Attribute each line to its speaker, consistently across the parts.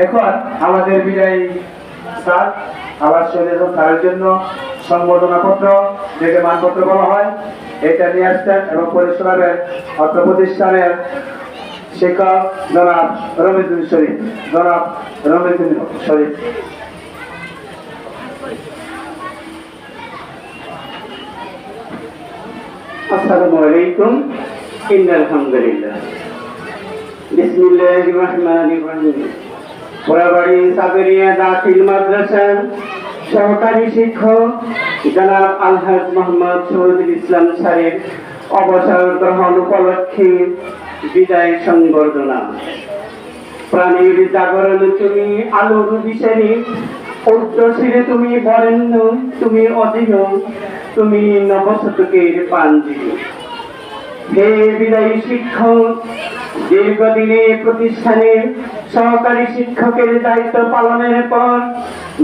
Speaker 1: এখন আমাদের বিদায়ী স্যার আবার স্যারের জন্য সংবর্ধনা পত্র যেটা মানপত্র বলা হয় এটা নিয়ে আসছেন এবং পরিষেবার অর্থ প্রতিষ্ঠানের শিক্ষক জনাব রমিজুল শরীফ।
Speaker 2: আসসালামু আলাইকুম। ইন্নাল হামদুলিল্লাহ বিসমিল্লাহির রহমানির রহিম। পোড়াবাড়ি সাবেরিয়া দাখিল মাদ্রাসার সহকারী শিক্ষক জনাব আলহাজ মোহাম্মদ শহীদুল ইসলাম স্যারের অবসর গ্রহণ উপলক্ষে বিদায় সংবর্ধনা। প্রাণীর জাগরণ তুমি আলোর দিশারি, ঊর্ধ্বশিরে তুমি বরেণ্য, তুমি অধীন, তুমি নবশতকের পাঞ্জিরি। হে বিদায়ী শিক্ষক, দীর্ঘদিনে প্রতিষ্ঠানের সহকারী শিক্ষকের দায়িত্ব পালনের পর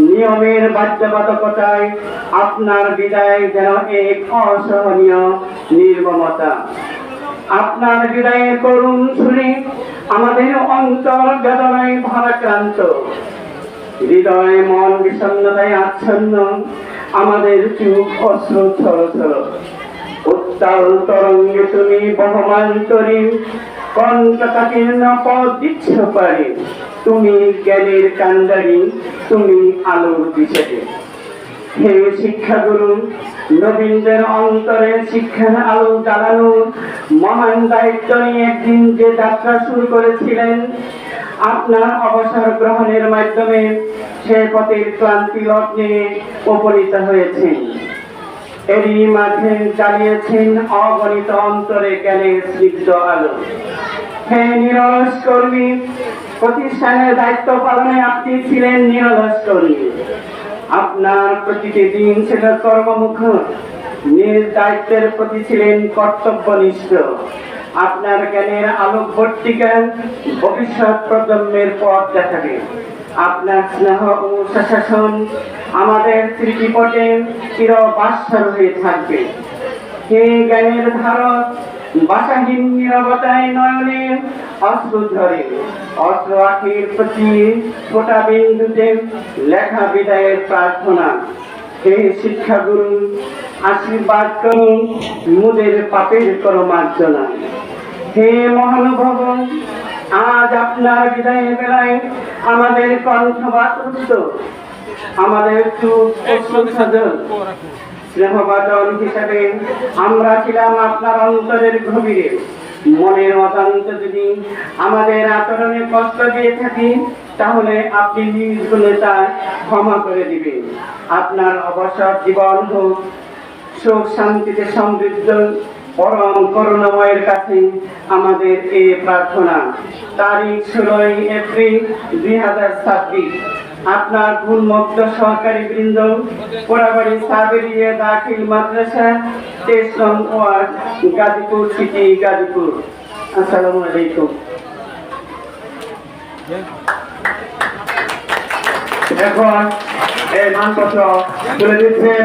Speaker 2: নিয়মের বাধ্যবাধকতায় আপনার বিদায় যেন এক অসহনীয় নির্মমতা। আপনার বিদায়ের করুণ শুনে আমাদের অন্তর বেদনায় ভারাক্রান্ত, হৃদয় মন বিষণ্ণতায় আচ্ছন্ন, আমাদের চোখ অশ্রু ছলছল। উত্তাল তরঙ্গে তুমি বহমান তরি, কণ্ঠকাকীর্ণ পথ দিচ্ছ পারে, তুমি জ্ঞানের কান্ডারি, তুমি আলোর দিশারি। হে শিক্ষাগুরু, নবীনদের অন্তরে শিক্ষার আলো জ্বালানোর মহান দায়িত্ব নিয়ে একদিন যে যাত্রা শুরু করেছিলেন, আপনার অবসর গ্রহণের মাধ্যমে সে পথের ক্লান্তি লগ্নে উপনীত হয়েছেন। এরই মাঝে জ্বালিয়েছেন অগণিত অন্তরে জ্ঞানের স্নিগ্ধ আলো। হে নিরলস কর্মী, প্রতিষ্ঠানের দায়িত্ব পালনে আপনি ছিলেন নিরলস কর্মী। আপনার প্রতিটি দিন ছিল কর্মমুখর, নিজ দায়িত্বের প্রতি ছিলেন কর্তব্যনিষ্ঠ। আপনার জ্ঞানের আলোক ভর্তিকা ভবিষ্যৎ প্রজন্মের পথ দেখাবে। আপনার স্নেহ ও শাসন আমাদের স্মৃতিপটে চির বাসর হয়ে থাকবে। হে জ্ঞানের ধারক, বাসাহীন নীরবতায় নয়নে অশ্রু ঝরে, অশ্রু আখির প্রতি ফোটা বিন্দুতে লেখা বিদায়ের প্রার্থনা। হে শিক্ষাগুরু, আশীর্বাদ করুন, মুদের পাপের করো মার্জনা। হে মহানুভব, আজ আপনার বিদায়ের বেলায় আমাদের কণ্ঠবাত, আমাদের চুপ অশ্রুসজল স্নেহবাদন হিসাবে আমরা ছিলাম আপনার অন্তরের গভীরে। মনের অজান্ত যদি আমাদের আচরণে কষ্ট দিয়ে থাকি, তাহলে আপনি নিজ গুণে তা ক্ষমা করে দিবেন। আপনার অবসর জীবন হোক সুখ শান্তিতে সমৃদ্ধ। পরম করুণাময়ের কাছে আমাদের এই প্রার্থনা। তারিখ 16 এপ্রিল 2026। আপনার গুণমুগ্ধ সহকারী বৃন্দ, পোড়াবাড়ি সাবেরিয়া দাখিল মাদ্রাসা, 23 নং ওয়ার্ড, গাজীপুর সিটি, গাজীপুর। আসসালামু আলাইকুম।
Speaker 1: এখন এই মানপত্র তুলে দিচ্ছেন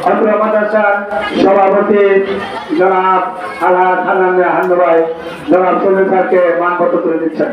Speaker 1: অত্র মাদ্রাসার সভাপতি জনাব আলহাজ হান্নান ভাই। জনাব সুনীল স্যারকে মানপত্র তুলে দিচ্ছেন।